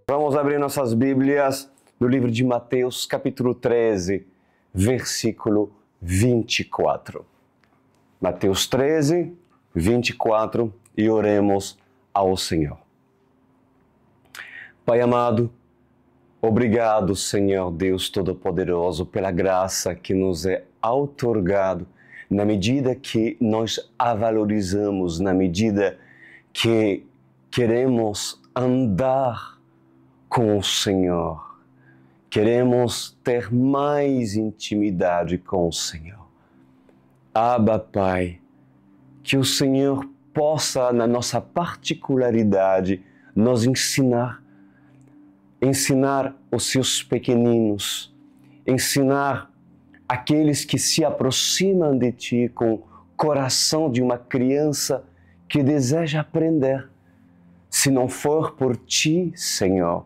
Vamos abrir nossas Bíblias no livro de Mateus, capítulo 13, versículo 24. Mateus 13, 24, e oremos ao Senhor. Pai amado, obrigado, Senhor Deus Todo-Poderoso, pela graça que nos é outorgado, na medida que nós a valorizamos, na medida que queremos andar com o Senhor, queremos ter mais intimidade com o Senhor. Abba, Pai, que o Senhor possa, na nossa particularidade, nos ensinar os seus pequeninos, ensinar aqueles que se aproximam de Ti com o coração de uma criança que deseja aprender. Se não for por Ti, Senhor,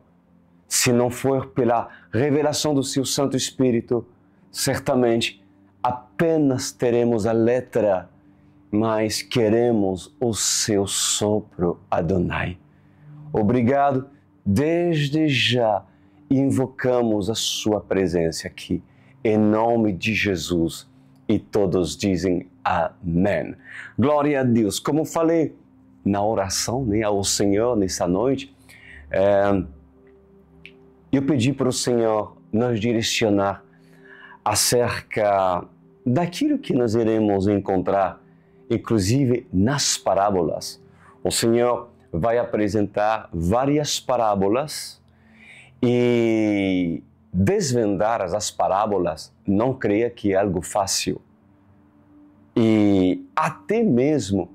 se não for pela revelação do Seu Santo Espírito, certamente apenas teremos a letra, mas queremos o Seu sopro, Adonai. Obrigado, desde já invocamos a Sua presença aqui, em nome de Jesus, e todos dizem amém. Glória a Deus. Como falei na oração, ao Senhor nessa noite, eu pedi para o Senhor nos direcionar acerca daquilo que nós iremos encontrar, inclusive nas parábolas. O Senhor vai apresentar várias parábolas e desvendar as parábolas, não creia que é algo fácil. E até mesmo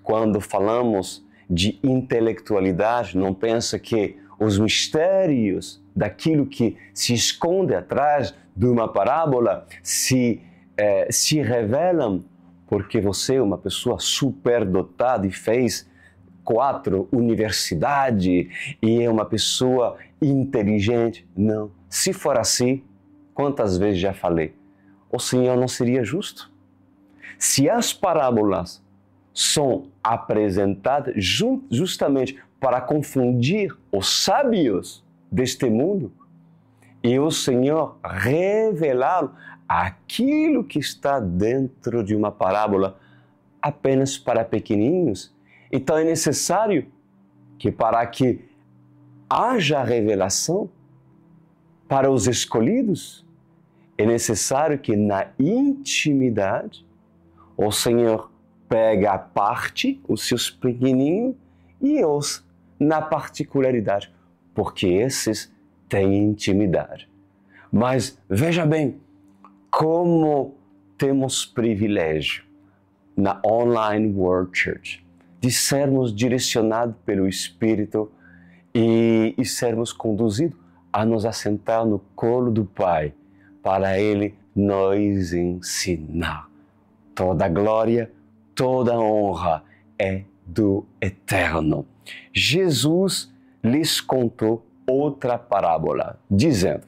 quando falamos de intelectualidade, não pensa que os mistérios daquilo que se esconde atrás de uma parábola se revelam porque você é uma pessoa superdotada e fez 4 universidades e é uma pessoa inteligente. Não. Se for assim, quantas vezes já falei, o Senhor não seria justo? Se as parábolas são apresentadas justamente para confundir os sábios deste mundo e o Senhor revelar aquilo que está dentro de uma parábola apenas para pequenininhos, então é necessário que para que haja revelação para os escolhidos, é necessário que na intimidade o Senhor pega a parte, os seus pequenininhos, e os na particularidade, porque esses têm intimidade. Mas veja bem, como temos privilégio na Online World Church de sermos direcionados pelo Espírito e sermos conduzidos a nos assentar no colo do Pai, para Ele nos ensinar. Toda glória, toda honra é do Eterno. Jesus lhes contou outra parábola, dizendo: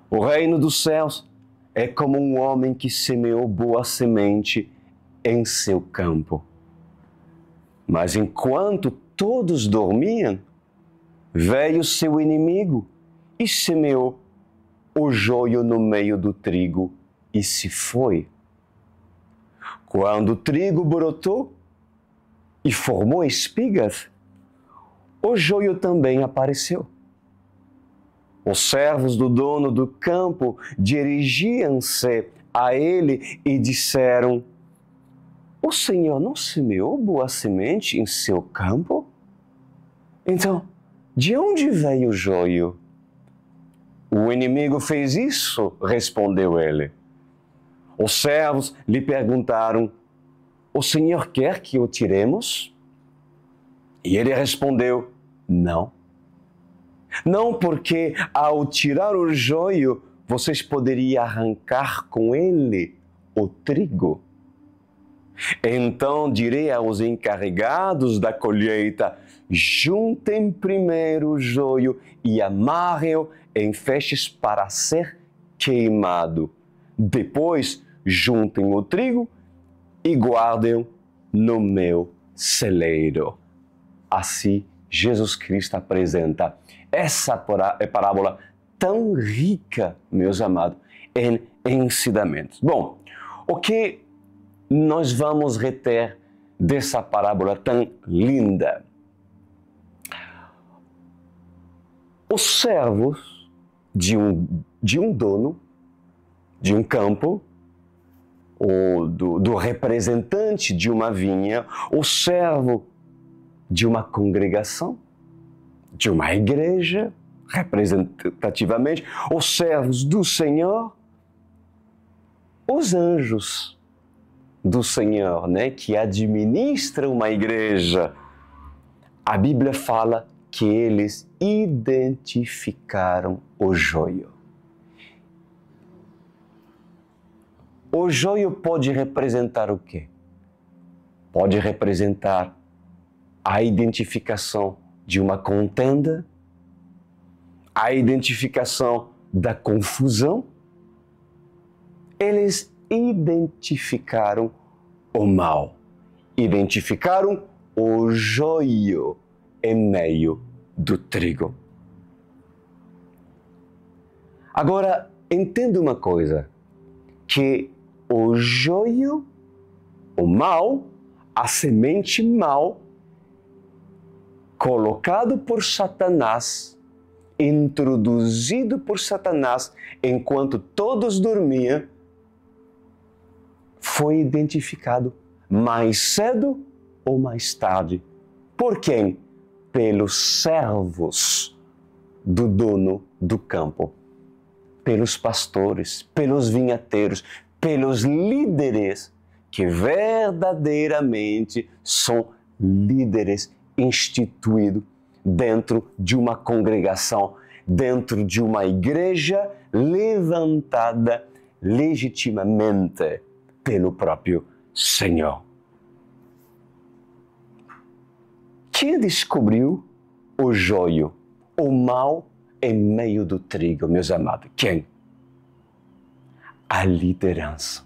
o reino dos céus é como um homem que semeou boa semente em seu campo. Mas enquanto todos dormiam, veio seu inimigo e semeou o joio no meio do trigo e se foi. Quando o trigo brotou e formou espigas, o joio também apareceu. Os servos do dono do campo dirigiam-se a ele e disseram: o Senhor não semeou boa semente em seu campo? Então, de onde veio o joio? O inimigo fez isso, respondeu ele. Os servos lhe perguntaram: o Senhor quer que o tiremos? E ele respondeu: não. Não, porque ao tirar o joio, vocês poderiam arrancar com ele o trigo. Então direi aos encarregados da colheita: juntem primeiro o joio e amarrem-o em feixes para ser queimado. Depois juntem o trigo e guardem-o no meu celeiro. Assim Jesus Cristo apresenta essa parábola tão rica, meus amados, em ensinamentos. Bom, o que nós vamos reter dessa parábola tão linda? Os servos de um dono de um campo, ou do representante de uma vinha, o servo de uma congregação, de uma igreja, representativamente, os servos do Senhor, os anjos do Senhor, né, que administram uma igreja. A Bíblia fala que eles identificaram o joio. O joio pode representar o quê? Pode representar a identificação de uma contenda, a identificação da confusão. Eles identificaram o mal, identificaram o joio em meio do trigo. Agora, entenda uma coisa, que o joio, o mal, a semente mal, colocado por Satanás, introduzido por Satanás enquanto todos dormiam, foi identificado mais cedo ou mais tarde. Por quem? Pelos servos do dono do campo, pelos pastores, pelos vinhateiros, pelos líderes que verdadeiramente são líderes instituídos dentro de uma congregação, dentro de uma igreja levantada legitimamente pelo próprio Senhor. Quem descobriu o joio, o mal em meio do trigo, meus amados? Quem? A liderança.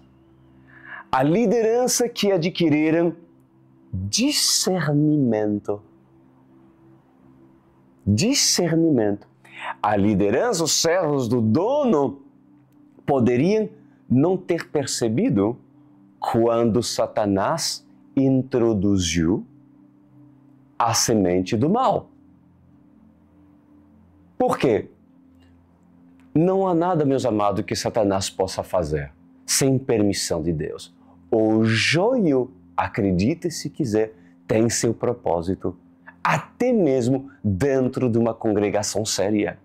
A liderança que adquiriram discernimento. Discernimento. A liderança, os servos do dono, poderiam não ter percebido quando Satanás introduziu a semente do mal. Por quê? Não há nada, meus amados, que Satanás possa fazer sem permissão de Deus. O joio, acredite se quiser, tem seu propósito, até mesmo dentro de uma congregação séria.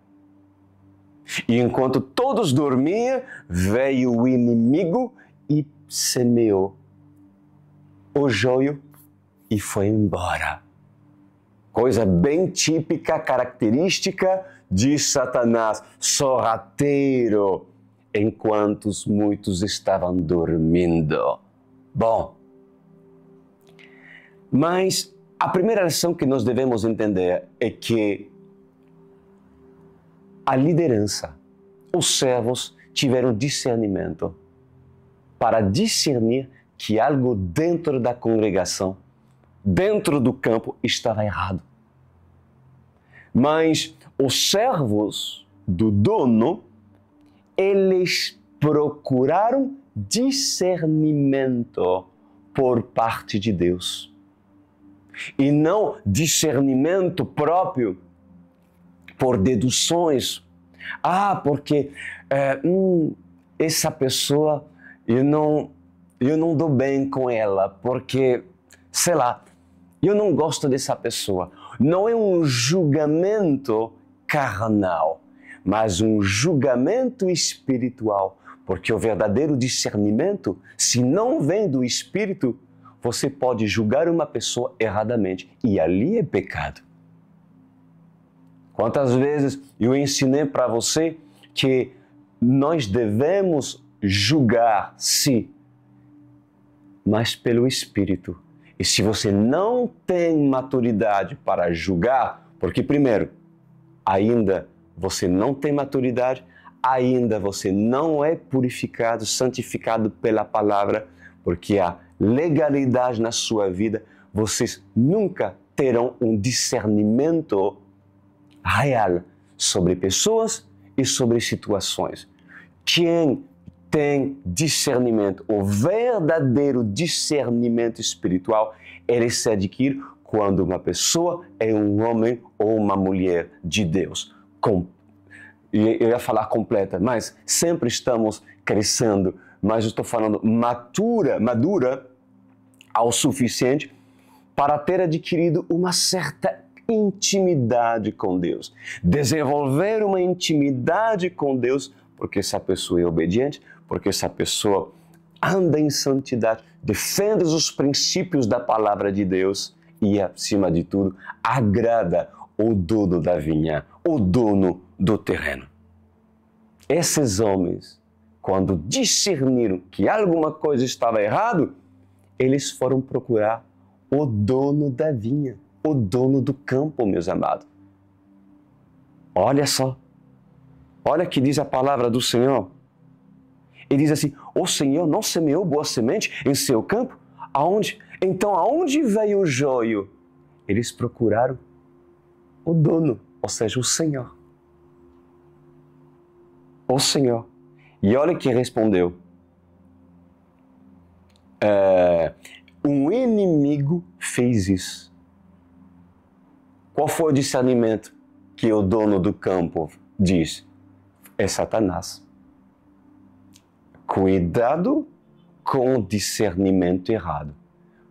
E enquanto todos dormiam, veio o inimigo e semeou o joio e foi embora. Coisa bem típica, característica de Satanás, sorrateiro, enquanto muitos estavam dormindo. Bom, mas a primeira lição que nós devemos entender é que a liderança, os servos tiveram discernimento para discernir que algo dentro da congregação, dentro do campo, estava errado. Mas os servos do dono, eles procuraram discernimento por parte de Deus. E não discernimento próprio por deduções. Porque essa pessoa, eu não dou bem com ela, porque, sei lá, eu não gosto dessa pessoa. Não é um julgamento carnal, mas um julgamento espiritual, porque o verdadeiro discernimento, se não vem do Espírito, você pode julgar uma pessoa erradamente, e ali é pecado. Quantas vezes eu ensinei para você que nós devemos julgar, sim, mas pelo Espírito. E se você não tem maturidade para julgar, porque primeiro, ainda você não tem maturidade, ainda você não é purificado, santificado pela palavra, porque a legalidade na sua vida, você nunca terão um discernimento real sobre pessoas e sobre situações. Quem tem discernimento, o verdadeiro discernimento espiritual, ele se adquire quando uma pessoa é um homem ou uma mulher de Deus. Eu ia falar completa, mas sempre estamos crescendo, mas eu estou falando madura ao suficiente para ter adquirido uma certa intimidade com Deus. Desenvolver uma intimidade com Deus, porque essa pessoa é obediente, porque essa pessoa anda em santidade, defende os princípios da palavra de Deus e, acima de tudo, agrada o dono da vinha, o dono do terreno. Esses homens, quando discerniram que alguma coisa estava errado, eles foram procurar o dono da vinha, o dono do campo, meus amados. Olha só, olha o que diz a palavra do Senhor. Ele diz assim: o Senhor não semeou boa semente em seu campo? Aonde? Então, aonde veio o joio? Eles procuraram o dono, ou seja, o Senhor. O Senhor. E olha que respondeu. Um inimigo fez isso. Qual foi o discernimento que o dono do campo diz? É Satanás. Cuidado com o discernimento errado.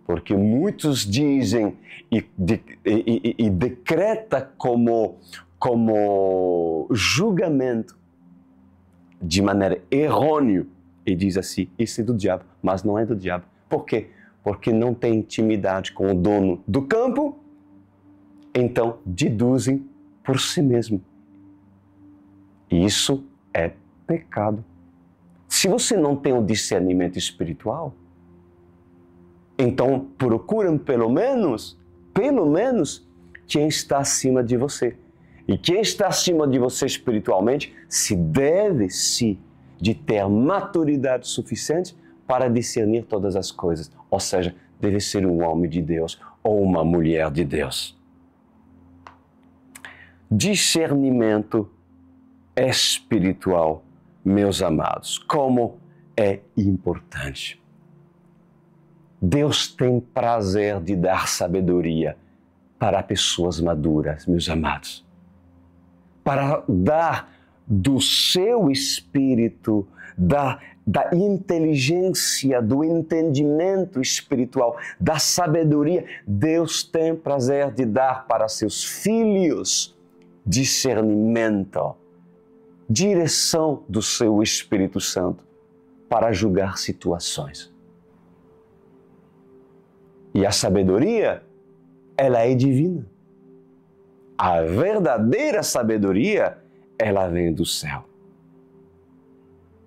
Porque muitos dizem e decreta como julgamento de maneira errônea e diz assim: isso é do diabo, mas não é do diabo. Por quê? Porque não tem intimidade com o dono do campo, então deduzem por si mesmo. Isso é pecado. Se você não tem um discernimento espiritual, então procuram pelo menos quem está acima de você. E quem está acima de você espiritualmente se deve de ter maturidade suficiente para discernir todas as coisas. Ou seja, deve ser um homem de Deus ou uma mulher de Deus. Discernimento espiritual, meus amados, como é importante. Deus tem prazer de dar sabedoria para pessoas maduras, meus amados. Para dar do seu espírito, da inteligência, do entendimento espiritual, da sabedoria, Deus tem prazer de dar para seus filhos discernimento, direção do seu Espírito Santo para julgar situações. E a sabedoria, ela é divina. A verdadeira sabedoria, ela vem do céu.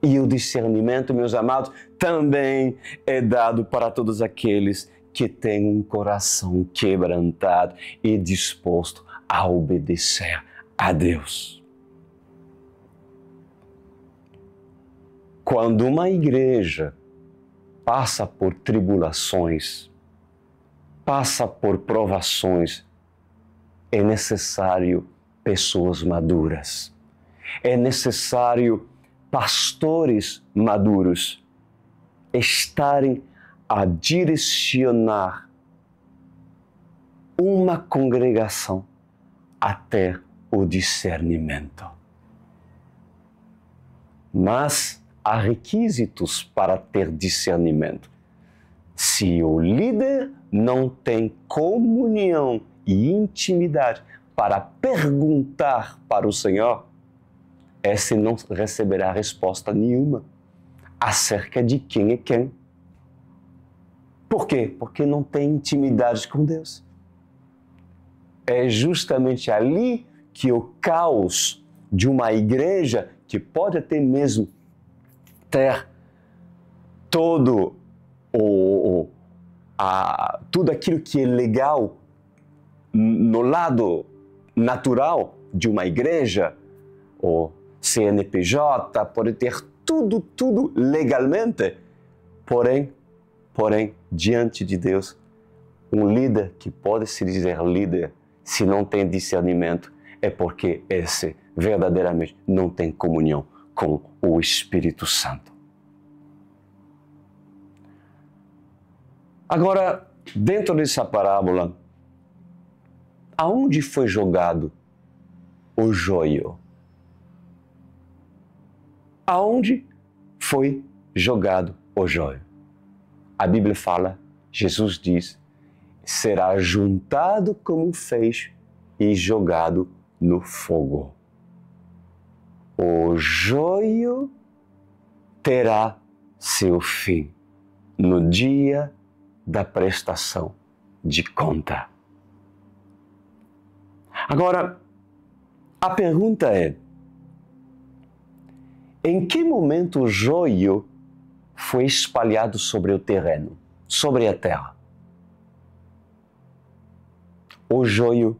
E o discernimento, meus amados, também é dado para todos aqueles que têm um coração quebrantado e disposto a obedecer a Deus. Quando uma igreja passa por tribulações, passa por provações, é necessário pessoas maduras. É necessário pastores maduros estarem a direcionar uma congregação até o discernimento. Mas há requisitos para ter discernimento. Se o líder não tem comunhão e intimidade para perguntar para o Senhor, esse não receberá resposta nenhuma acerca de quem é quem. Por quê? Porque não tem intimidade com Deus. É justamente ali que o caos de uma igreja, que pode até mesmo ter tudo aquilo que é legal no lado natural de uma igreja, ou CNPJ, pode ter tudo legalmente, porém, diante de Deus, Um líder que pode se dizer líder, se não tem discernimento, é porque esse verdadeiramente não tem comunhão com o Espírito Santo. Agora, dentro dessa parábola, aonde foi jogado o joio? Aonde foi jogado o joio? A Bíblia fala, Jesus diz, será juntado como um feixe e jogado no fogo. O joio terá seu fim no dia da prestação de conta. Agora, a pergunta é, em que momento o joio foi espalhado sobre o terreno, sobre a terra? O joio,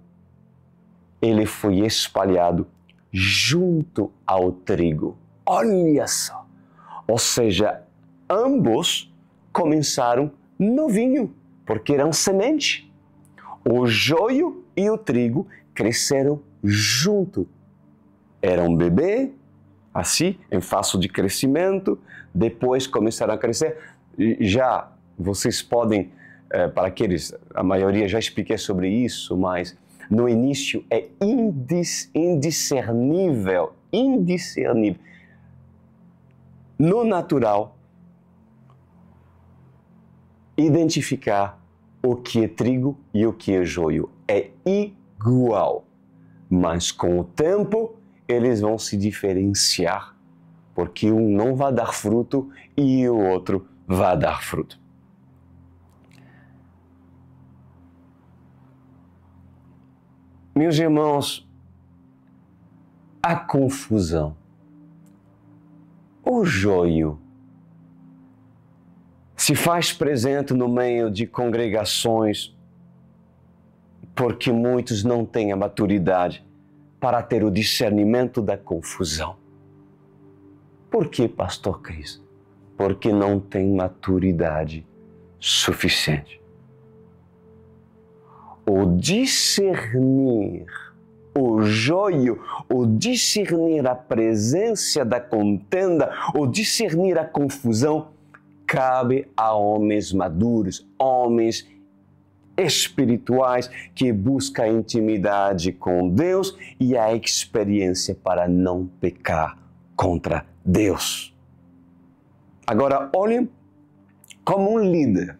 ele foi espalhado junto ao trigo. Olha só! Ou seja, ambos começaram novinho, porque eram semente. O joio e o trigo cresceram junto. Era um bebê, assim, em fase de crescimento, depois começaram a crescer. Já vocês podem, para aqueles, a maioria já expliquei sobre isso, mas no início é indiscernível. No natural, identificar o que é trigo e o que é joio. É igual, mas com o tempo eles vão se diferenciar, porque um não vai dar fruto e o outro vai dar fruto. Meus irmãos, a confusão, o joio, se faz presente no meio de congregações porque muitos não têm a maturidade para ter o discernimento da confusão. Por que, pastor Cris? Porque não tem maturidade suficiente. O discernir o joio, o discernir a presença da contenda, o discernir a confusão, cabe a homens maduros, homens espirituais que buscam a intimidade com Deus e a experiência para não pecar contra Deus. Agora, olhem como um líder.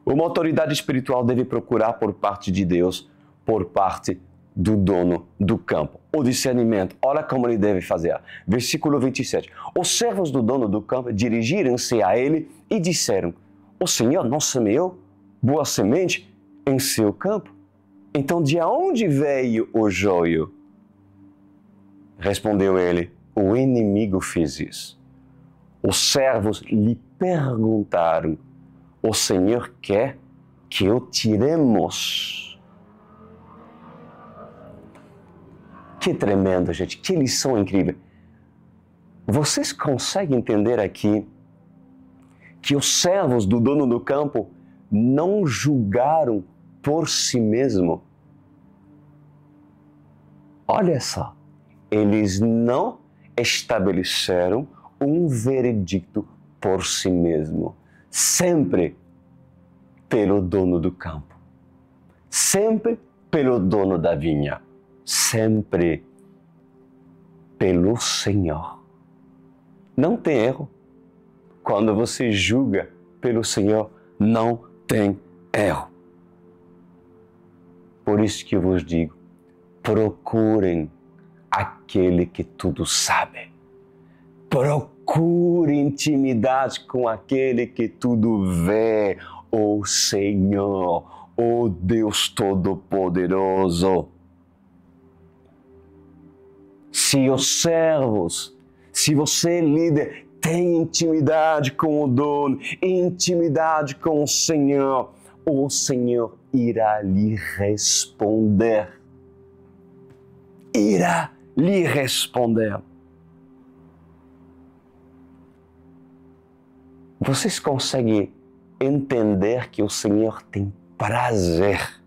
Uma autoridade espiritual deve procurar por parte de Deus, por parte do dono do campo. O discernimento, olha como ele deve fazer. Versículo 27. Os servos do dono do campo dirigiram-se a ele e disseram: o Senhor não semeou boa semente em seu campo? Então de onde veio o joio? Respondeu ele: o inimigo fez isso. Os servos lhe perguntaram: o Senhor quer que o tiremos? Que tremendo, gente. Que lição incrível. Vocês conseguem entender aqui que os servos do dono do campo não julgaram por si mesmo? Olha só. Eles não estabeleceram um veredicto por si mesmo. Sempre pelo dono do campo. Sempre pelo dono da vinha. Sempre pelo Senhor. Não tem erro. Quando você julga pelo Senhor, não tem erro. Por isso que eu vos digo, procurem aquele que tudo sabe. Procure intimidade com aquele que tudo vê, o Senhor, o Deus Todo-Poderoso. Se os servos, se você líder, tem intimidade com o dono, intimidade com o Senhor irá lhe responder. Irá lhe responder. Vocês conseguem entender que o Senhor tem prazer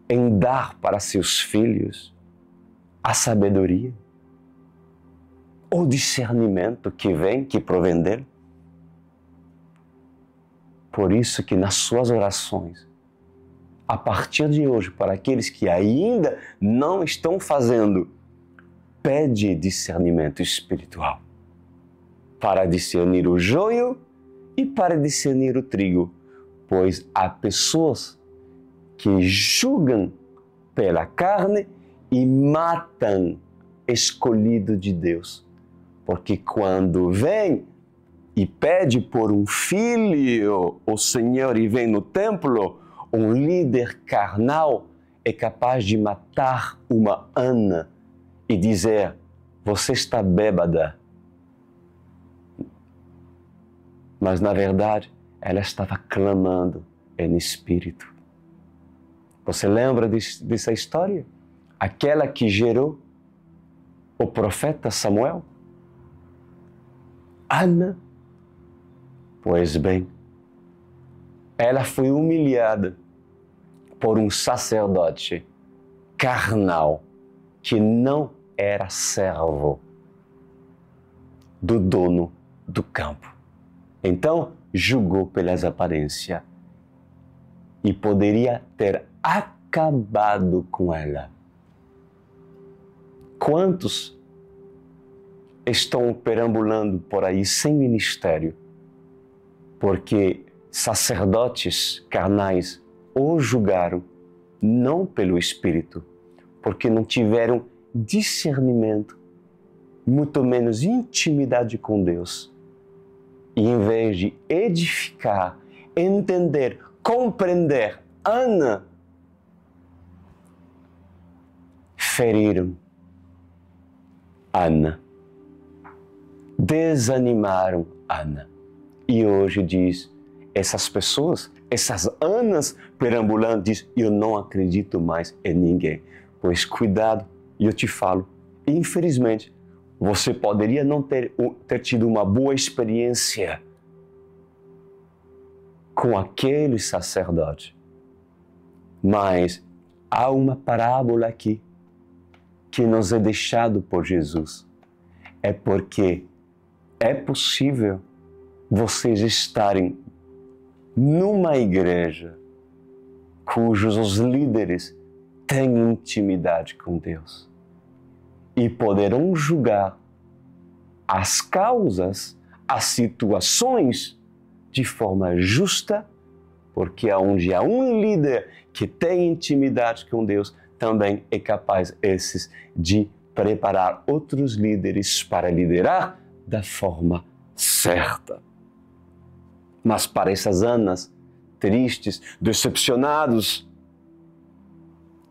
em dar para seus filhos a sabedoria, o discernimento que provém dele. Por isso que nas suas orações, a partir de hoje, para aqueles que ainda não estão fazendo, pede discernimento espiritual para discernir o joio e para discernir o trigo, pois há pessoas que julgam pela carne e matam escolhido de Deus. Porque quando vem e pede por um filho, o Senhor, e vem no templo, um líder carnal é capaz de matar uma Ana e dizer: você está bêbada. Mas, na verdade, ela estava clamando em espírito. Você lembra dessa história? Aquela que gerou o profeta Samuel? Ana. Pois bem, ela foi humilhada por um sacerdote carnal que não era servo do dono do campo. Então, julgou pelas aparências e poderia ter acabado com ela. Quantos estão perambulando por aí sem ministério, porque sacerdotes carnais o julgaram não pelo Espírito, porque não tiveram discernimento, muito menos intimidade com Deus. E em vez de edificar, entender, compreender, Ana, feriram Ana, desanimaram Ana. E hoje diz, essas pessoas, essas Anas perambulando, diz, eu não acredito mais em ninguém. Pois cuidado, e eu te falo, infelizmente, você poderia não ter tido uma boa experiência com aquele sacerdote. Mas há uma parábola aqui que nos é deixado por Jesus. É porque é possível vocês estarem numa igreja cujos os líderes têm intimidade com Deus e poderão julgar as causas, as situações de forma justa, porque onde há um líder que tem intimidade com Deus, também é capaz esses de preparar outros líderes para liderar da forma certa. Mas para essas Anas tristes, decepcionados,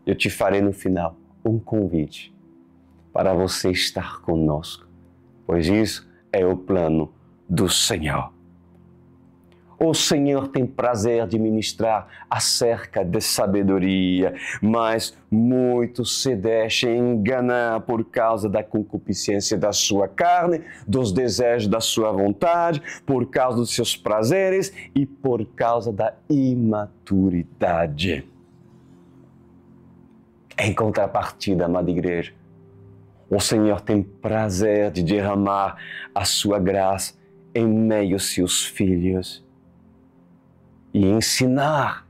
eu te farei no final um convite para você estar conosco, pois isso é o plano do Senhor. O Senhor tem prazer de ministrar acerca de sabedoria, mas muitos se deixam enganar por causa da concupiscência da sua carne, dos desejos da sua vontade, por causa dos seus prazeres e por causa da imaturidade. Em contrapartida, amada igreja, o Senhor tem prazer de derramar a sua graça em meio aos seus filhos e ensinar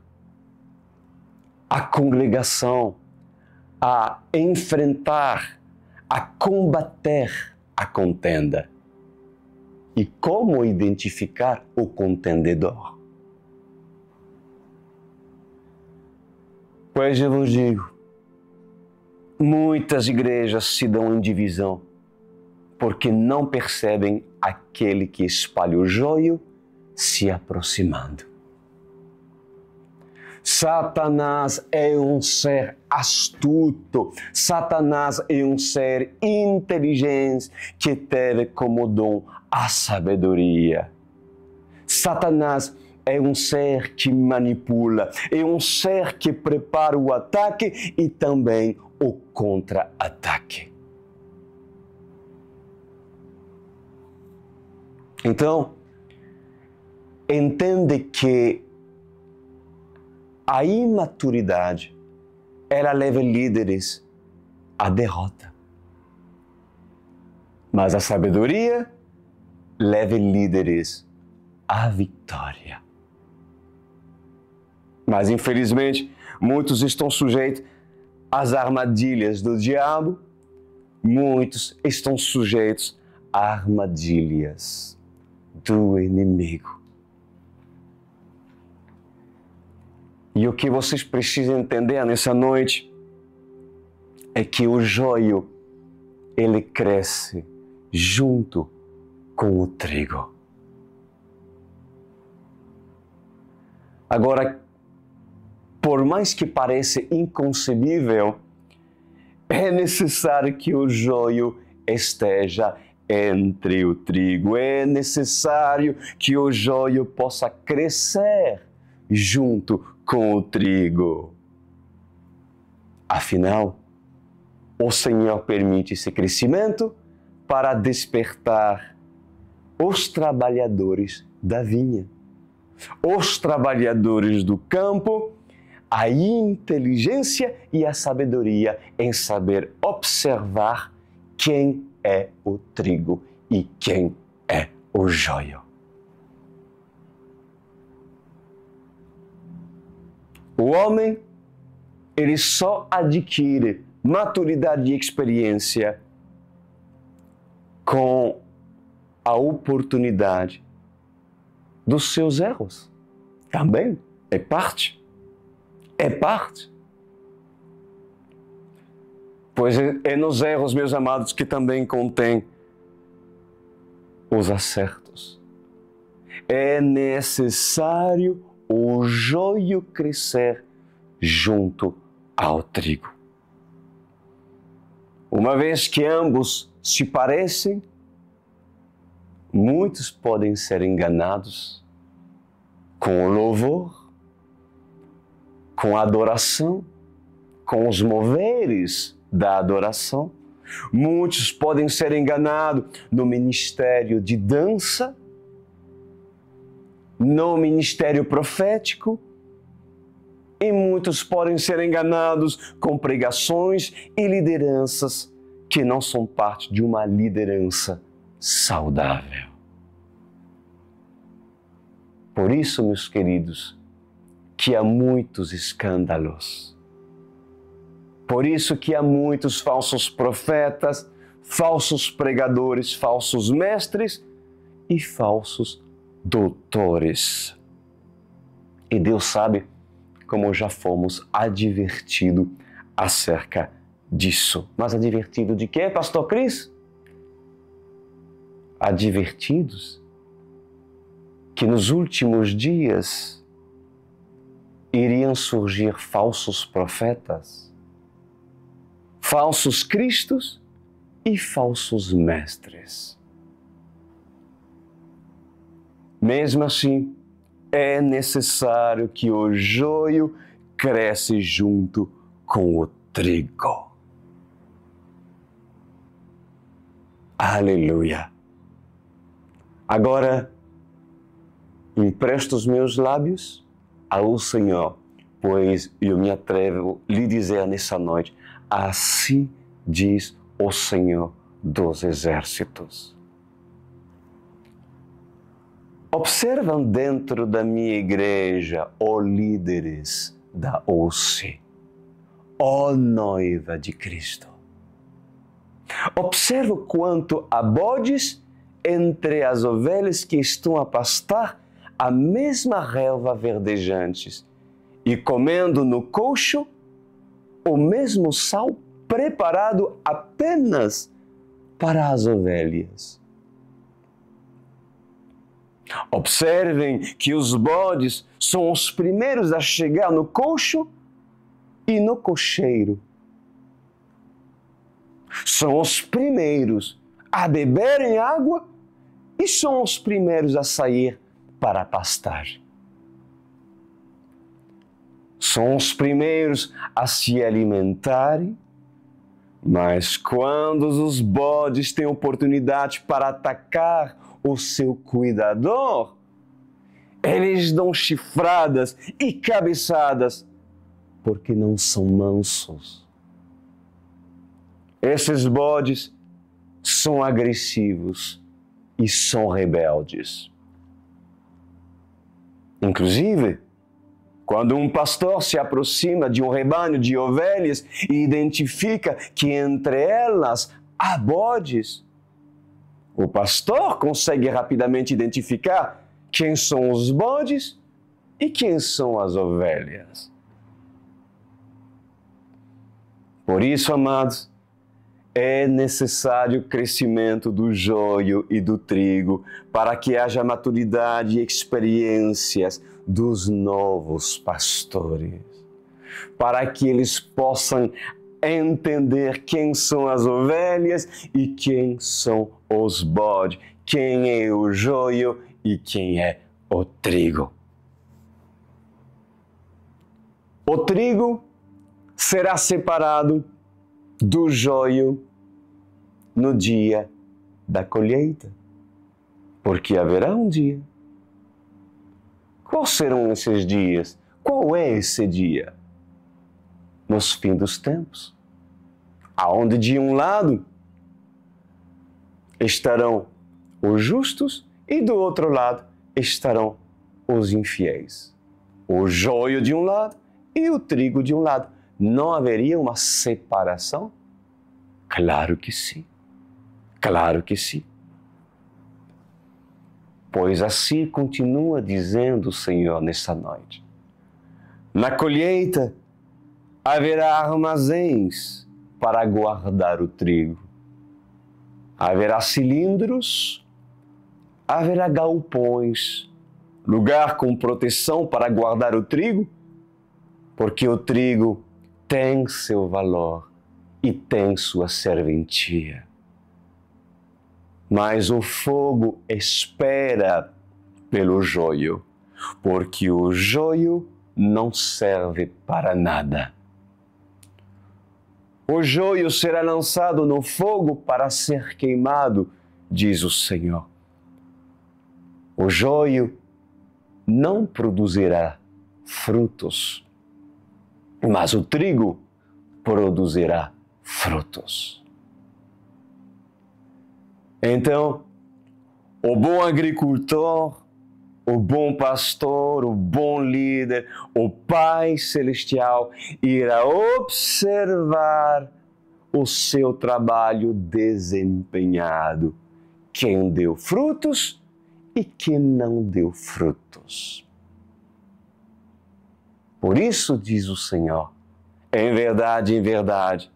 a congregação a enfrentar, a combater a contenda. E como identificar o contendedor? Pois eu vos digo, muitas igrejas se dão em divisão porque não percebem aquele que espalha o joio se aproximando. Satanás é um ser astuto, Satanás é um ser inteligente que teve como dom a sabedoria. Satanás é um ser que manipula, é um ser que prepara o ataque e também o contra-ataque. Então, entende que A imaturidade, ela leva líderes à derrota. Mas a sabedoria leva líderes à vitória. Mas, infelizmente, muitos estão sujeitos às armadilhas do diabo, muitos estão sujeitos a armadilhas do inimigo. E o que vocês precisam entender nessa noite é que o joio, ele cresce junto com o trigo. Agora, por mais que pareça inconcebível, é necessário que o joio esteja entre o trigo. É necessário que o joio possa crescer junto com o trigo. Afinal, o Senhor permite esse crescimento para despertar os trabalhadores da vinha, os trabalhadores do campo, a inteligência e a sabedoria em saber observar quem é o trigo e quem é o joio. O homem, ele só adquire maturidade e experiência com a oportunidade dos seus erros. Também é parte. É parte. Pois é nos erros, meus amados, que também contém os acertos. É necessário o joio crescer junto ao trigo. Uma vez que ambos se parecem, muitos podem ser enganados com o louvor, com a adoração, com os moveres da adoração. Muitos podem ser enganados no ministério de dança, no ministério profético, e muitos podem ser enganados com pregações e lideranças que não são parte de uma liderança saudável. Por isso, meus queridos, que há muitos escândalos. Por isso que há muitos falsos profetas, falsos pregadores, falsos mestres e falsos doutores. E Deus sabe como já fomos advertidos acerca disso. Mas advertido de quê, pastor Cris? Advertidos que nos últimos dias iriam surgir falsos profetas, falsos cristos e falsos mestres. Mesmo assim, é necessário que o joio cresça junto com o trigo. Aleluia! Agora, empresto os meus lábios ao Senhor, pois eu me atrevo a lhe dizer nessa noite, assim diz o Senhor dos Exércitos. Observam dentro da minha igreja, ó líderes da OCE, ó noiva de Cristo. Observo quanto há bodes entre as ovelhas que estão a pastar a mesma relva verdejantes e comendo no coxo o mesmo sal preparado apenas para as ovelhas. Observem que os bodes são os primeiros a chegar no coxo e no cocheiro. São os primeiros a beberem água e são os primeiros a sair para a pastagem. São os primeiros a se alimentarem, mas quando os bodes têm oportunidade para atacar o seu cuidador, Eles dão chifradas e cabeçadas porque não são mansos. Esses bodes são agressivos e são rebeldes. Inclusive, quando um pastor se aproxima de um rebanho de ovelhas e identifica que entre elas há bodes, o pastor consegue rapidamente identificar quem são os bodes e quem são as ovelhas. Por isso, amados, é necessário o crescimento do joio e do trigo para que haja maturidade e experiências dos novos pastores, para que eles possam entender quem são as ovelhas e quem são os bodes, quem é o joio e quem é o trigo. O trigo será separado do joio no dia da colheita, porque haverá um dia. Quais serão esses dias? Qual é esse dia? Nos fins dos tempos, aonde de um lado estarão os justos e do outro lado estarão os infiéis. O joio de um lado e o trigo de um lado. Não haveria uma separação? Claro que sim. Claro que sim. Pois assim continua dizendo o Senhor nessa noite. Na colheita haverá armazéns para guardar o trigo. Haverá cilindros, haverá galpões, lugar com proteção para guardar o trigo, porque o trigo tem seu valor e tem sua serventia. Mas o fogo espera pelo joio, porque o joio não serve para nada. O joio será lançado no fogo para ser queimado, diz o Senhor. O joio não produzirá frutos, mas o trigo produzirá frutos. Então, o bom agricultor, o bom pastor, o bom líder, o Pai Celestial irá observar o seu trabalho desempenhado, quem deu frutos e quem não deu frutos. Por isso, diz o Senhor, em verdade,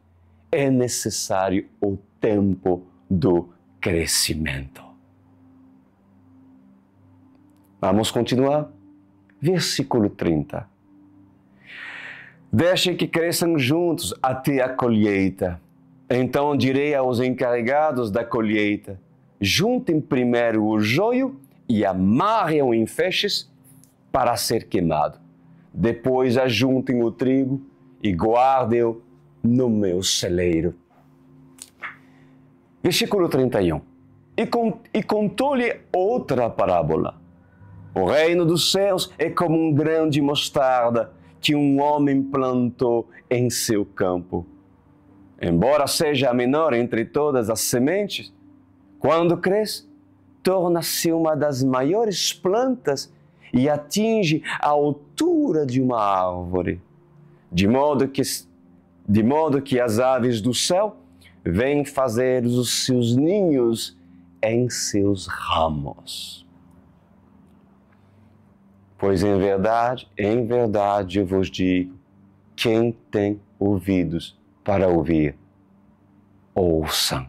é necessário o tempo do crescimento. Vamos continuar? Versículo 30. Deixem que cresçam juntos até a colheita. Então direi aos encarregados da colheita, juntem primeiro o joio e amarrem-o em feixes para ser queimado. Depois ajuntem o trigo e guardem-o no meu celeiro. Versículo 31. E contou-lhe outra parábola. O reino dos céus é como um grão de mostarda que um homem plantou em seu campo. Embora seja a menor entre todas as sementes, quando cresce, torna-se uma das maiores plantas e atinge a altura de uma árvore, de modo que as aves do céu vêm fazer os seus ninhos em seus ramos. Pois em verdade eu vos digo, quem tem ouvidos para ouvir, ouçam.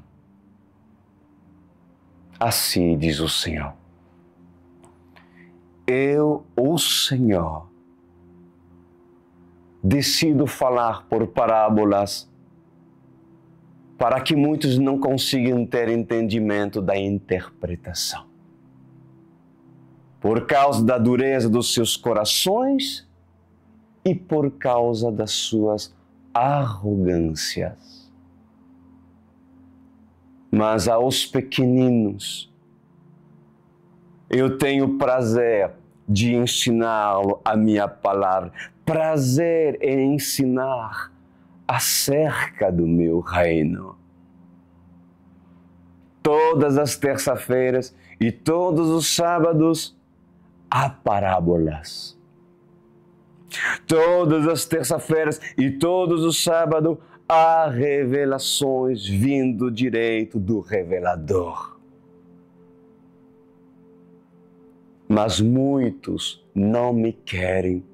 Assim diz o Senhor. Eu, o Senhor, decido falar por parábolas para que muitos não consigam ter entendimento da interpretação. Por causa da dureza dos seus corações e por causa das suas arrogâncias. Mas aos pequeninos eu tenho prazer de ensiná-lo a minha palavra, prazer em ensinar acerca do meu reino. Todas as terças-feiras e todos os sábados há parábolas. Todas as terças-feiras e todos os sábados há revelações vindo direito do revelador. Mas muitos não me querem.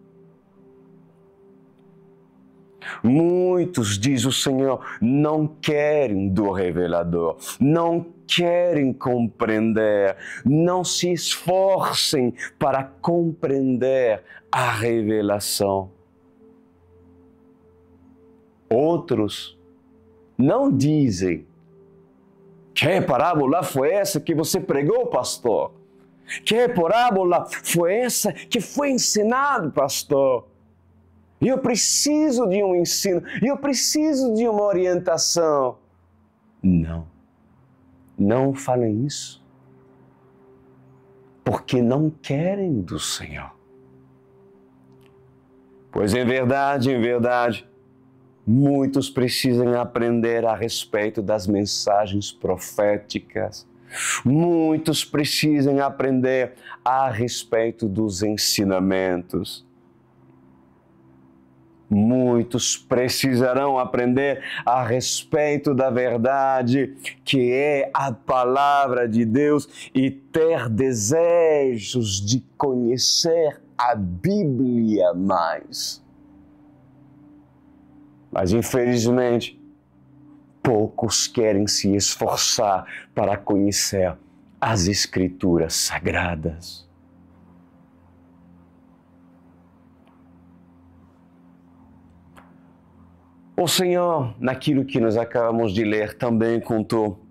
Muitos, diz o Senhor, não querem do revelador, não querem compreender, não se esforcem para compreender a revelação. Outros não dizem: que parábola foi essa que você pregou, pastor? Que parábola foi essa que foi ensinado, pastor? Eu preciso de um ensino, eu preciso de uma orientação. Não falem isso, porque não querem do Senhor. Pois em verdade, muitos precisam aprender a respeito das mensagens proféticas. Muitos precisam aprender a respeito dos ensinamentos. Muitos precisarão aprender a respeito da verdade, que é a palavra de Deus, e ter desejos de conhecer a Bíblia mais. Mas, infelizmente, poucos querem se esforçar para conhecer as Escrituras Sagradas. O Senhor, naquilo que nós acabamos de ler, também contou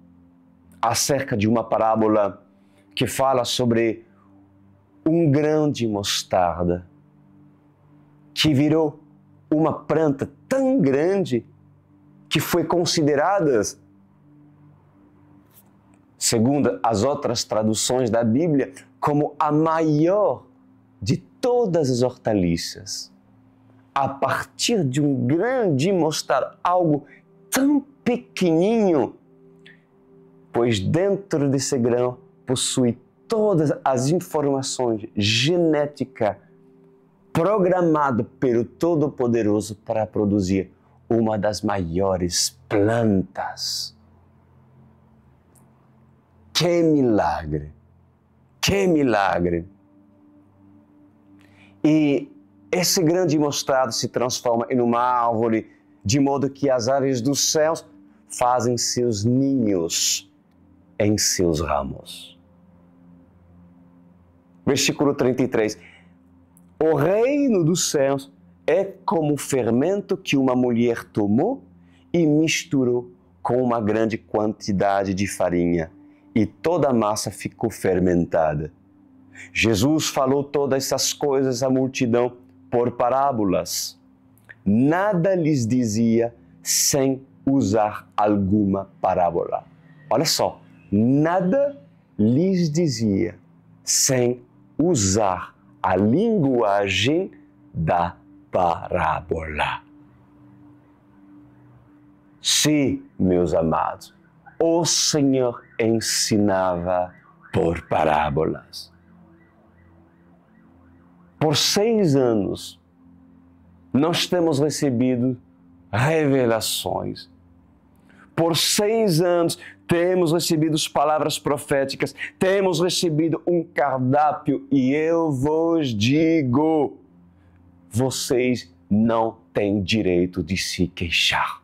acerca de uma parábola que fala sobre um grão de mostarda que virou uma planta tão grande que foi considerada, segundo as outras traduções da Bíblia, como a maior de todas as hortaliças. A partir de um grão de mostarda, algo tão pequenininho, pois dentro desse grão possui todas as informações genéticas programadas pelo Todo-Poderoso para produzir uma das maiores plantas. Que milagre! Que milagre! E esse grão de mostarda se transforma em uma árvore, de modo que as aves dos céus fazem seus ninhos em seus ramos. Versículo 33. O reino dos céus é como o fermento que uma mulher tomou e misturou com uma grande quantidade de farinha, e toda a massa ficou fermentada. Jesus falou todas essas coisas à multidão por parábolas. Nada lhes dizia sem usar alguma parábola. Olha só, nada lhes dizia sem usar a linguagem da parábola. Sim, meus amados, o Senhor ensinava por parábolas. Por 6 anos, nós temos recebido revelações. Por 6 anos, temos recebido palavras proféticas, temos recebido um cardápio, e eu vos digo, vocês não têm direito de se queixar.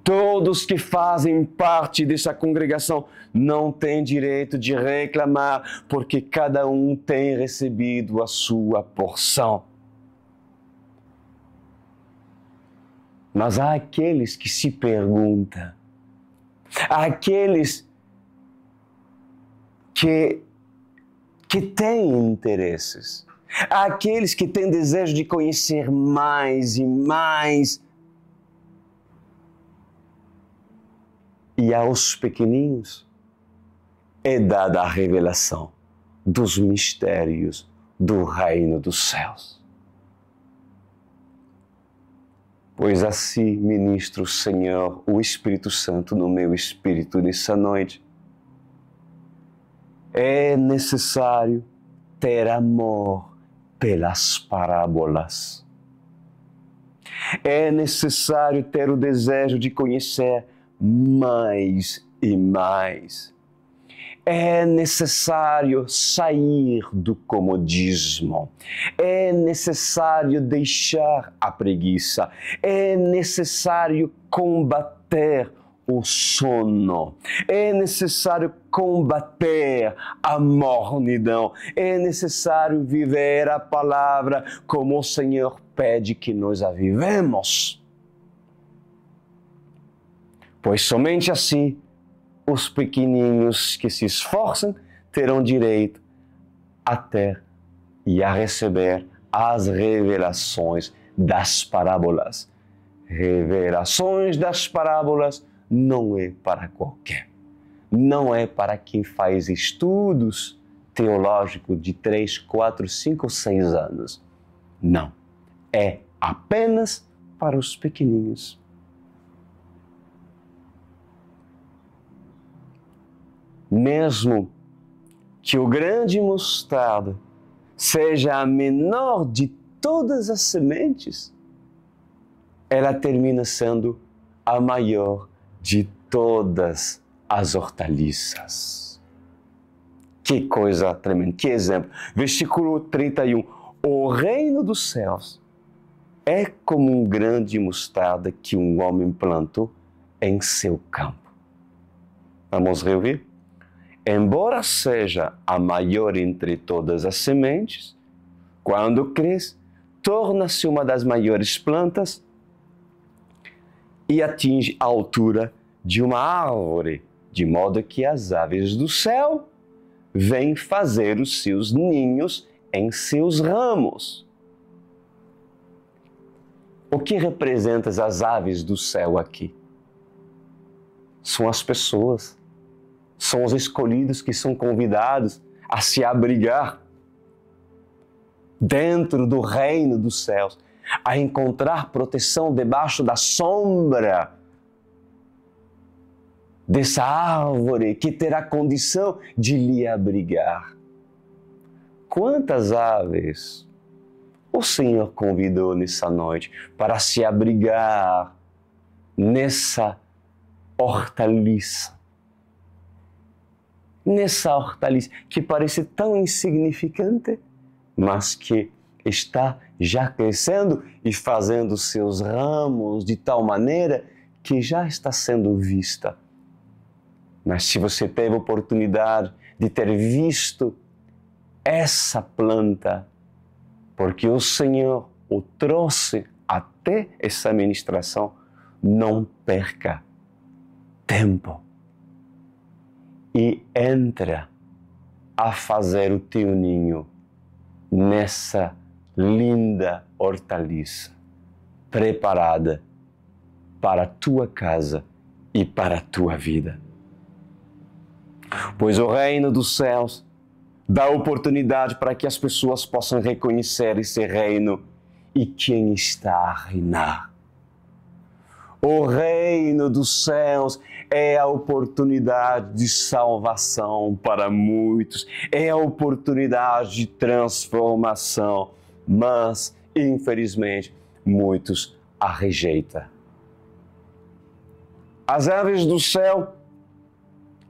Todos que fazem parte dessa congregação não têm direito de reclamar, porque cada um tem recebido a sua porção. Mas há aqueles que se perguntam, há aqueles que têm interesses, há aqueles que têm desejo de conhecer mais e mais. E aos pequeninos é dada a revelação dos mistérios do reino dos céus. Pois assim ministra o Senhor, o Espírito Santo, no meu espírito nessa noite. É necessário ter amor pelas parábolas. É necessário ter o desejo de conhecer mais e mais. É necessário sair do comodismo. É necessário deixar a preguiça. É necessário combater o sono. É necessário combater a mornidão. É necessário viver a palavra como o Senhor pede que nós a vivemos. Pois somente assim os pequenininhos que se esforçam terão direito a ter e a receber as revelações das parábolas. Revelações das parábolas não é para qualquer. Não é para quem faz estudos teológicos de 3, 4, 5, 6 anos. Não. É apenas para os pequenininhos. Mesmo que o grande mostarda seja a menor de todas as sementes, ela termina sendo a maior de todas as hortaliças. Que coisa tremenda, que exemplo. Versículo 31. O reino dos céus é como um grande mostarda que um homem plantou em seu campo. Vamos reouvir? Embora seja a maior entre todas as sementes, quando cresce, torna-se uma das maiores plantas e atinge a altura de uma árvore, de modo que as aves do céu vêm fazer os seus ninhos em seus ramos. O que representam as aves do céu aqui? São as pessoas. São os escolhidos que são convidados a se abrigar dentro do reino dos céus, a encontrar proteção debaixo da sombra dessa árvore que terá condição de lhe abrigar. Quantas aves o Senhor convidou nessa noite para se abrigar nessa hortaliça? Nessa hortaliça que parece tão insignificante, mas que está já crescendo e fazendo seus ramos de tal maneira que já está sendo vista. Mas se você teve a oportunidade de ter visto essa planta, porque o Senhor o trouxe até essa ministração, não perca tempo e entra a fazer o teu ninho nessa linda hortaliça preparada para a tua casa e para a tua vida. Pois o reino dos céus dá oportunidade para que as pessoas possam reconhecer esse reino e quem está a reinar. O reino dos céus é a oportunidade de salvação para muitos, é a oportunidade de transformação, mas, infelizmente, muitos a rejeitam. As aves do céu,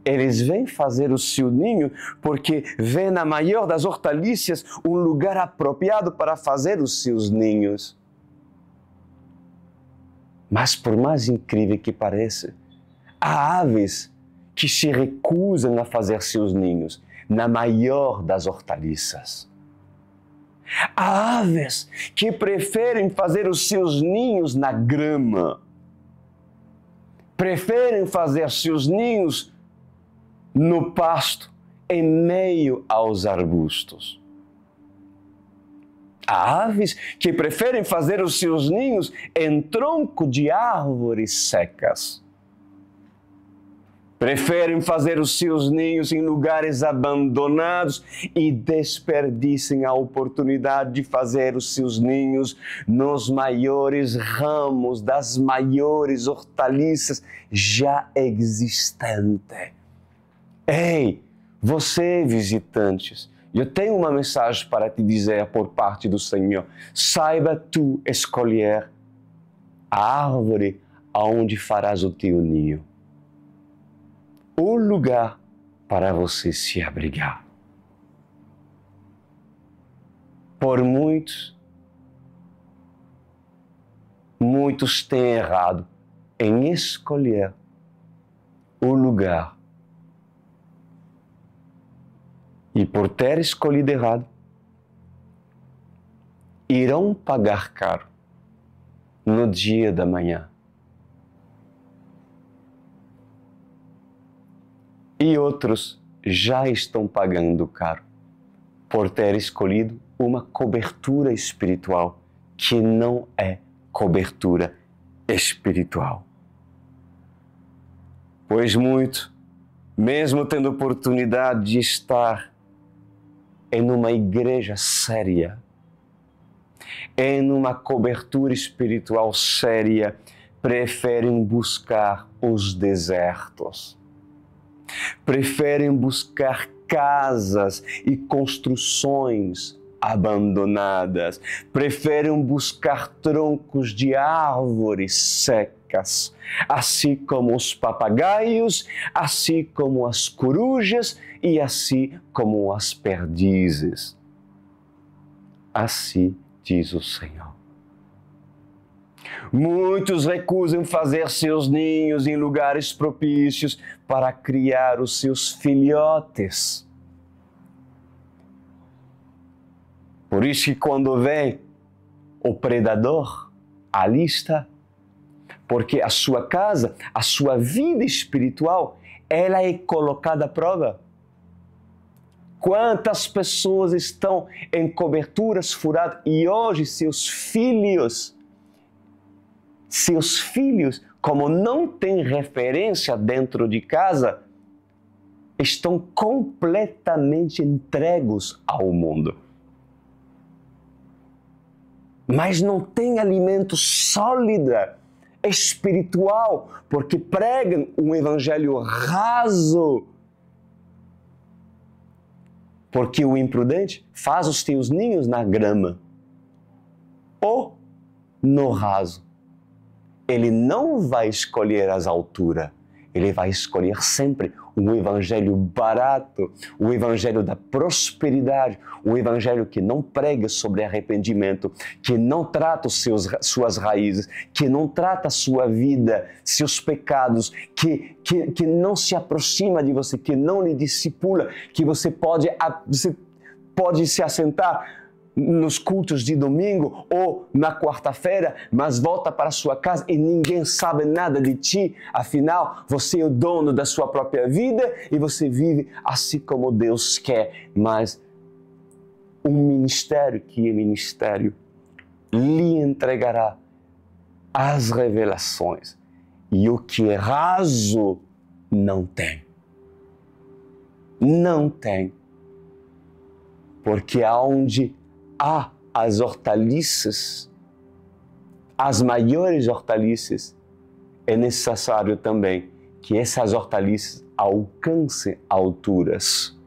eles vêm fazer o seu ninho porque vê na maior das hortaliças um lugar apropriado para fazer os seus ninhos. Mas por mais incrível que pareça, há aves que se recusam a fazer seus ninhos na maior das hortaliças. Há aves que preferem fazer os seus ninhos na grama. Preferem fazer seus ninhos no pasto, em meio aos arbustos. Há aves que preferem fazer os seus ninhos em tronco de árvores secas. Preferem fazer os seus ninhos em lugares abandonados e desperdiçam a oportunidade de fazer os seus ninhos nos maiores ramos das maiores hortaliças já existentes. Ei, você, visitantes, eu tenho uma mensagem para te dizer por parte do Senhor. Saiba tu escolher a árvore aonde farás o teu ninho. O lugar para você se abrigar. Por muitos têm errado em escolher o lugar. E por ter escolhido errado, irão pagar caro no dia da manhã. E outros já estão pagando caro por ter escolhido uma cobertura espiritual que não é cobertura espiritual. Pois muito, mesmo tendo oportunidade de estar em uma igreja séria, em uma cobertura espiritual séria, preferem buscar os desertos. Preferem buscar casas e construções abandonadas. Preferem buscar troncos de árvores secas, assim como os papagaios, assim como as corujas e assim como as perdizes. Assim diz o Senhor. Muitos recusam fazer seus ninhos em lugares propícios para criar os seus filhotes. Por isso que quando vem o predador, ali está. Porque a sua casa, a sua vida espiritual, ela é colocada à prova. Quantas pessoas estão em coberturas furadas e hoje seus filhos, como não têm referência dentro de casa, estão completamente entregues ao mundo. Mas não tem alimento sólido, espiritual, porque pregam um evangelho raso. Porque o imprudente faz os teus ninhos na grama ou no raso. Ele não vai escolher as alturas, ele vai escolher sempre um evangelho barato, o evangelho da prosperidade, o evangelho que não prega sobre arrependimento, que não trata suas raízes, que não trata a sua vida, seus pecados, que não se aproxima de você, que não lhe discipula, que você pode se assentar nos cultos de domingo ou na quarta-feira, mas volta para sua casa e ninguém sabe nada de ti. Afinal, você é o dono da sua própria vida e você vive assim como Deus quer. Mas um ministério que é ministério lhe entregará as revelações. E o que é raso não tem. Não tem. Porque aonde há as hortaliças, as maiores hortaliças, é necessário também que essas hortaliças alcancem alturas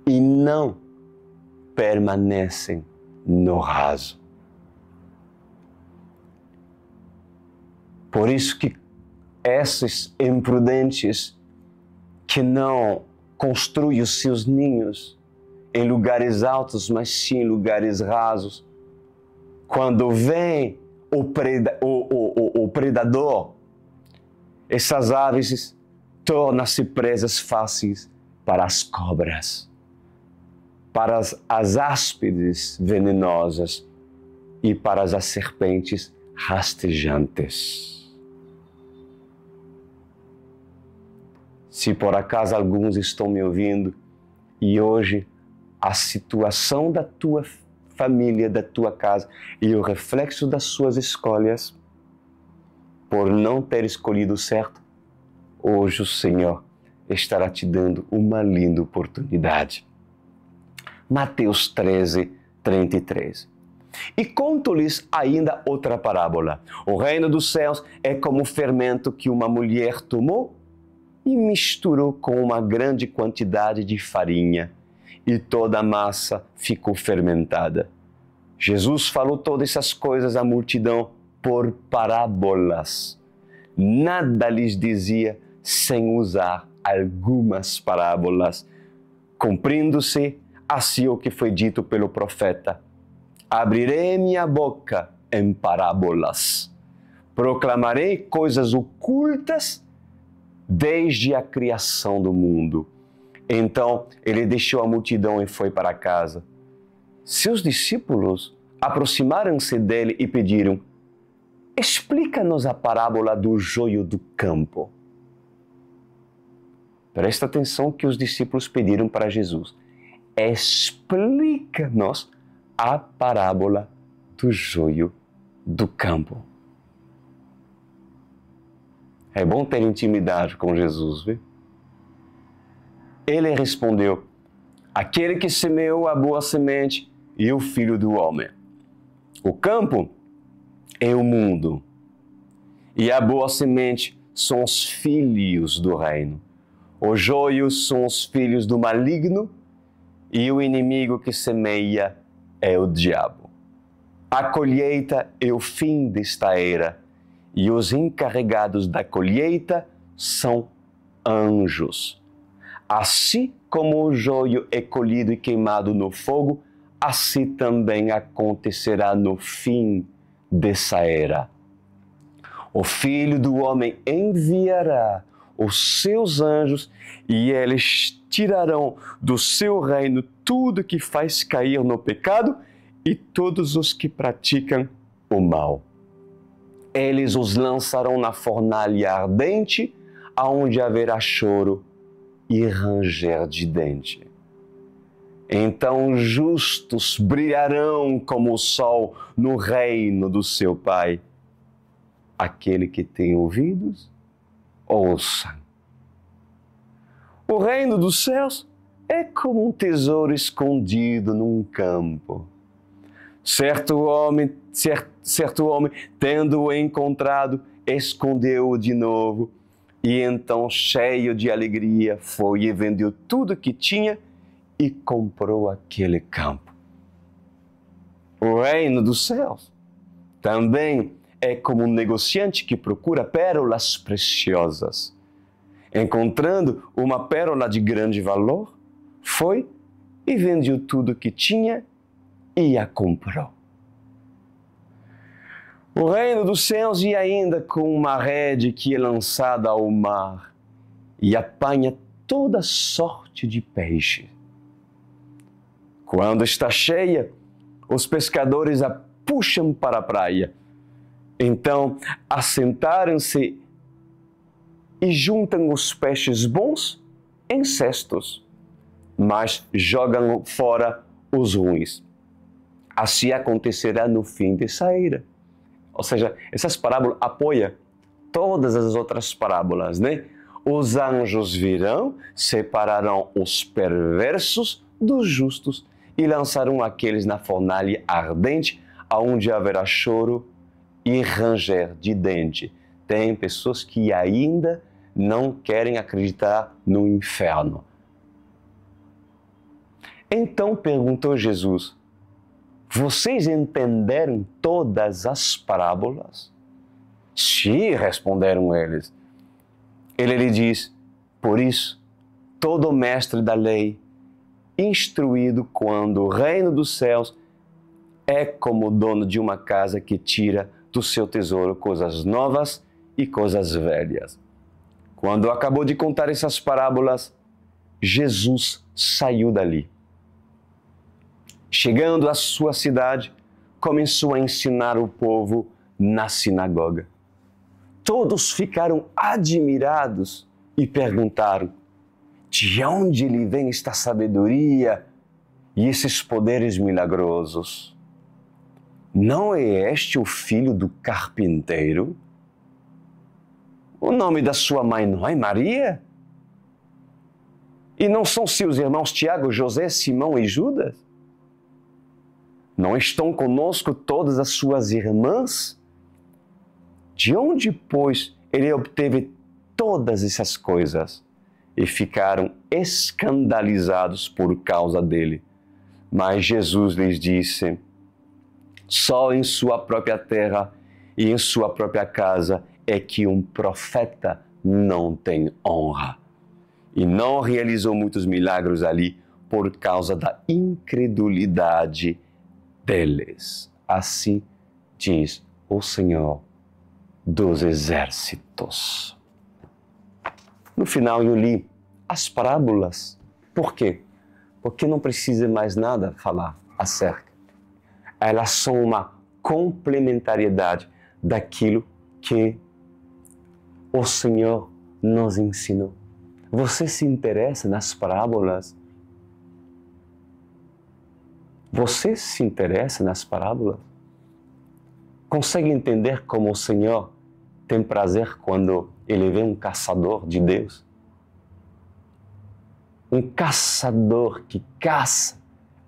e não permanecem no raso. Por isso que esses imprudentes que não construem os seus ninhos em lugares altos, mas sim em lugares rasos. Quando vem o predador, essas aves tornam-se presas fáceis para as cobras, para as áspides venenosas e para as serpentes rastejantes. Se por acaso alguns estão me ouvindo e hoje a situação da tua família, da tua casa e o reflexo das suas escolhas, por não ter escolhido certo, hoje o Senhor estará te dando uma linda oportunidade. Mateus 13, 33. E conto-lhes ainda outra parábola. O reino dos céus é como o fermento que uma mulher tomou e misturou com uma grande quantidade de farinha, e toda a massa ficou fermentada. Jesus falou todas essas coisas à multidão por parábolas. Nada lhes dizia sem usar algumas parábolas, cumprindo-se assim o que foi dito pelo profeta: abrirei minha boca em parábolas, proclamarei coisas ocultas desde a criação do mundo. Então ele deixou a multidão e foi para casa. Seus discípulos aproximaram-se dele e pediram: explica-nos a parábola do joio do campo. Presta atenção que os discípulos pediram para Jesus: explica-nos a parábola do joio do campo. É bom ter intimidade com Jesus, viu? Ele respondeu: aquele que semeou a boa semente e o Filho do Homem. O campo é o mundo, e a boa semente são os filhos do reino. Os joios são os filhos do maligno, e o inimigo que semeia é o diabo. A colheita é o fim desta era, e os encarregados da colheita são anjos. Assim como o joio é colhido e queimado no fogo, assim também acontecerá no fim dessa era. O Filho do Homem enviará os seus anjos e eles tirarão do seu reino tudo que faz cair no pecado e todos os que praticam o mal. Eles os lançarão na fornalha ardente, aonde haverá choro e ranger de dente. Então os justos brilharão como o sol no reino do seu Pai. Aquele que tem ouvidos, ouça. O reino dos céus é como um tesouro escondido num campo. Certo homem, tendo-o encontrado, escondeu-o de novo, e então, cheio de alegria, foi e vendeu tudo que tinha e comprou aquele campo. O reino dos céus também é como um negociante que procura pérolas preciosas. Encontrando uma pérola de grande valor, foi e vendeu tudo que tinha e a comprou. O reino dos céus ia ainda com uma rede que é lançada ao mar e apanha toda sorte de peixe. Quando está cheia, os pescadores a puxam para a praia. Então, assentaram-se e juntam os peixes bons em cestos, mas jogam fora os ruins. Assim acontecerá no fim dessa era. Ou seja, essas parábolas apoiam todas as outras parábolas, né? Os anjos virão, separarão os perversos dos justos e lançarão aqueles na fornalha ardente, aonde haverá choro e ranger de dente. Tem pessoas que ainda não querem acreditar no inferno. Então perguntou Jesus: vocês entenderam todas as parábolas? Sim, responderam eles. Ele lhe diz: por isso, todo mestre da lei, instruído quando o reino dos céus é como o dono de uma casa que tira do seu tesouro coisas novas e coisas velhas. Quando acabou de contar essas parábolas, Jesus saiu dali. Chegando à sua cidade, começou a ensinar o povo na sinagoga. Todos ficaram admirados e perguntaram: de onde lhe vem esta sabedoria e esses poderes milagrosos? Não é este o filho do carpinteiro? O nome da sua mãe não é Maria? E não são seus irmãos Tiago, José, Simão e Judas? Não estão conosco todas as suas irmãs? De onde, pois, ele obteve todas essas coisas? E ficaram escandalizados por causa dele. Mas Jesus lhes disse: só em sua própria terra e em sua própria casa é que um profeta não tem honra. E não realizou muitos milagres ali por causa da incredulidade deles. Assim diz o Senhor dos Exércitos. No final eu li as parábolas. Por quê? Porque não precisa mais nada falar acerca. Elas são uma complementariedade daquilo que o Senhor nos ensinou. Você se interessa nas parábolas? Você se interessa nas parábolas? Consegue entender como o Senhor tem prazer quando Ele vê um caçador de Deus? Um caçador que caça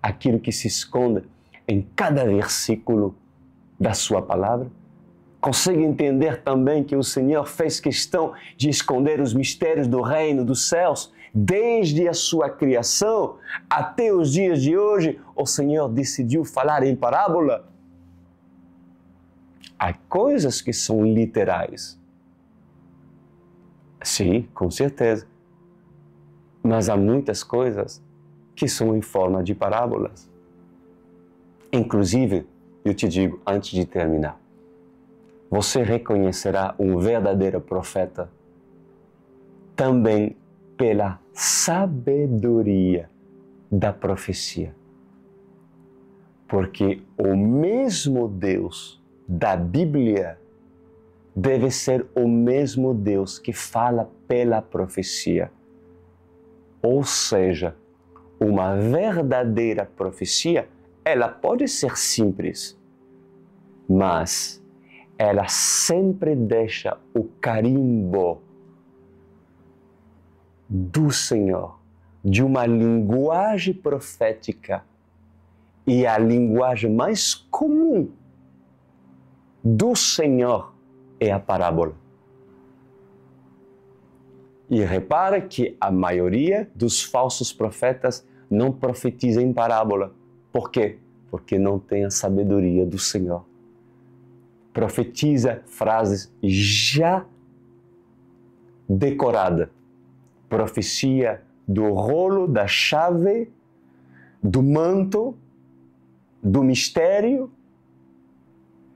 aquilo que se esconde em cada versículo da sua palavra? Consegue entender também que o Senhor fez questão de esconder os mistérios do reino dos céus? Desde a sua criação até os dias de hoje, o Senhor decidiu falar em parábola. Há coisas que são literais. Sim, com certeza. Mas há muitas coisas que são em forma de parábolas. Inclusive, eu te digo antes de terminar, você reconhecerá um verdadeiro profeta também pela sabedoria da profecia. Porque o mesmo Deus da Bíblia deve ser o mesmo Deus que fala pela profecia. Ou seja, uma verdadeira profecia, ela pode ser simples, mas ela sempre deixa o carimbo do Senhor, de uma linguagem profética. E a linguagem mais comum do Senhor é a parábola. E repara que a maioria dos falsos profetas não profetiza em parábola. Por quê? Porque não tem a sabedoria do Senhor. Profetiza frases já decoradas. Profecia do rolo, da chave, do manto, do mistério,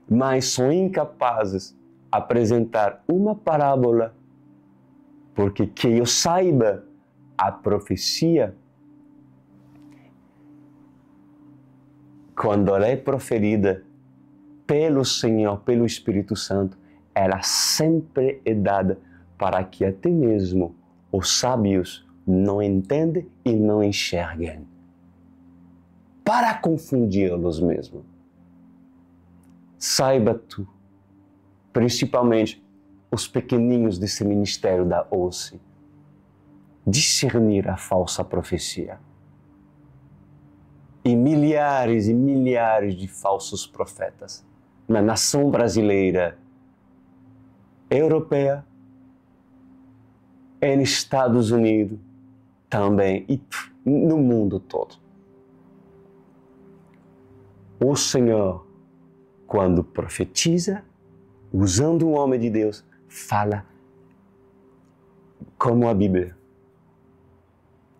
mas são incapazes de apresentar uma parábola, porque que eu saiba, a profecia, quando ela é proferida pelo Senhor, pelo Espírito Santo, ela sempre é dada para que até mesmo os sábios não entendem e não enxerguem, para confundi-los mesmo. Saiba tu, principalmente os pequeninhos desse ministério da OSCE, discernir a falsa profecia. E milhares de falsos profetas na nação brasileira, europeia, nos Estados Unidos também e no mundo todo. O Senhor, quando profetiza, usando um homem de Deus, fala como a Bíblia.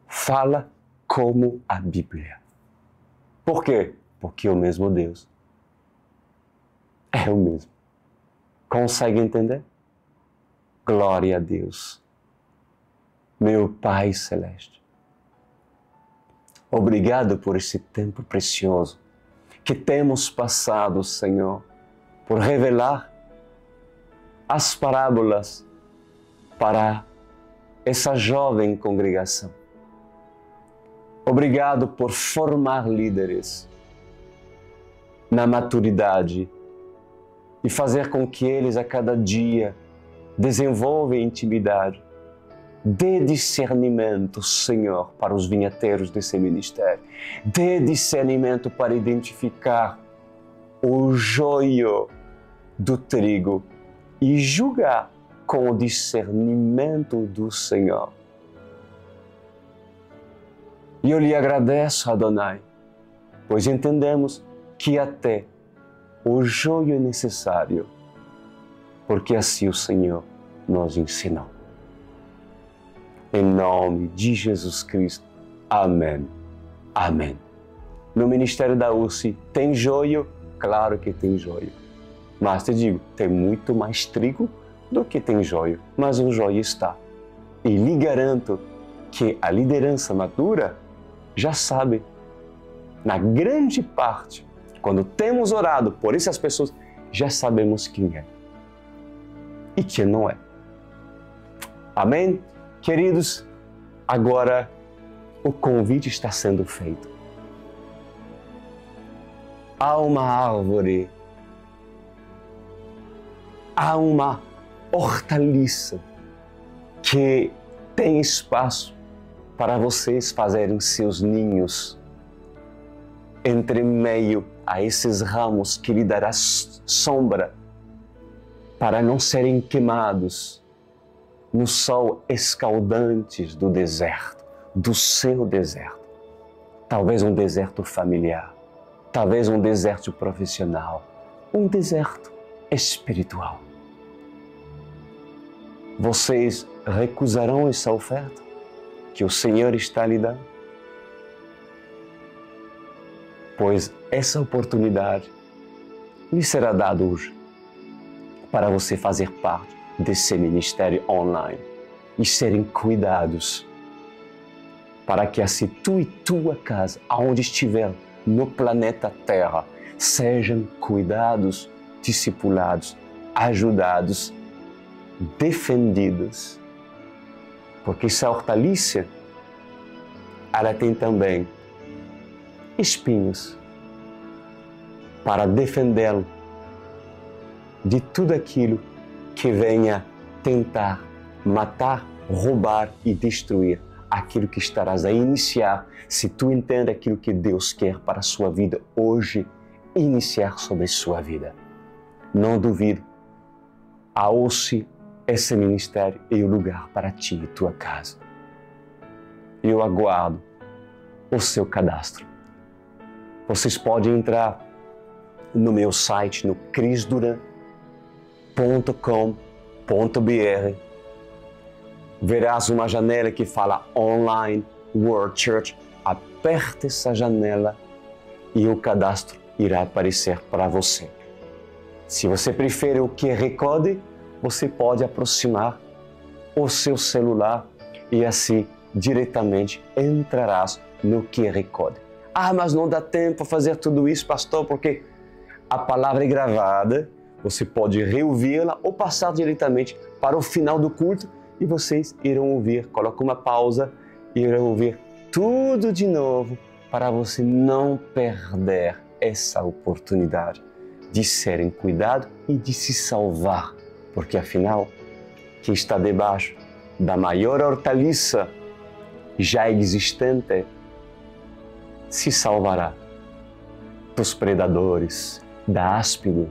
Fala como a Bíblia. Por quê? Porque o mesmo Deus é o mesmo. Consegue entender? Glória a Deus. Meu Pai Celeste, obrigado por esse tempo precioso que temos passado, Senhor, por revelar as parábolas para essa jovem congregação. Obrigado por formar líderes na maturidade e fazer com que eles a cada dia desenvolve intimidade. Dê discernimento, Senhor, para os vinhateiros desse ministério. Dê discernimento para identificar o joio do trigo e julgar com o discernimento do Senhor. E eu lhe agradeço, Adonai, pois entendemos que até o joio é necessário, porque assim o Senhor nos ensinou. Em nome de Jesus Cristo. Amém. Amém. No ministério da UCI tem joio? Claro que tem joio. Mas te digo, tem muito mais trigo do que tem joio. Mas o joio está. E lhe garanto que a liderança madura já sabe, na grande parte, quando temos orado por essas pessoas, já sabemos quem é e quem não é. Amém? Queridos, agora o convite está sendo feito. Há uma árvore, há uma hortaliça que tem espaço para vocês fazerem seus ninhos entre meio a esses ramos que lhe dará sombra para não serem queimados no sol escaldante do deserto, do seu deserto. Talvez um deserto familiar, talvez um deserto profissional, um deserto espiritual. Vocês recusarão essa oferta que o Senhor está lhe dando? Pois essa oportunidade lhe será dada hoje para você fazer parte desse ministério online e serem cuidados para que assim tu e tua casa, aonde estiver no planeta Terra, sejam cuidados, discipulados, ajudados, defendidos. Porque essa hortaliça, ela tem também espinhos para defendê-lo de tudo aquilo que venha tentar matar, roubar e destruir aquilo que estarás a iniciar, se tu entende aquilo que Deus quer para a sua vida hoje, iniciar sobre a sua vida. Não duvido, a UCI, esse ministério é o lugar para ti e tua casa. Eu aguardo o seu cadastro. Vocês podem entrar no meu site, no crisduran.com.br. Verás uma janela que fala Online World Church. Aperte essa janela e o cadastro irá aparecer para você. Se você prefere o QR Code, você pode aproximar o seu celular e assim diretamente entrarás no QR Code. Ah, mas não dá tempo para fazer tudo isso, pastor, porque a palavra é gravada, você pode reouvi-la ou passar diretamente para o final do culto e vocês irão ouvir, coloca uma pausa e irão ouvir tudo de novo para você não perder essa oportunidade de serem cuidados e de se salvar, porque afinal, quem está debaixo da maior hortaliça já existente se salvará dos predadores, da áspide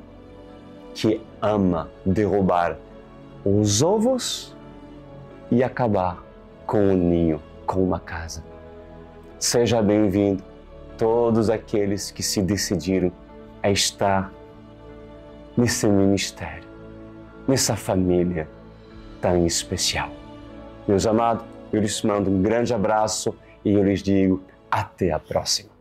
que ama derrubar os ovos e acabar com o ninho, com uma casa. Seja bem-vindo todos aqueles que se decidiram a estar nesse ministério, nessa família tão especial. Meus amados, eu lhes mando um grande abraço e eu lhes digo até a próxima.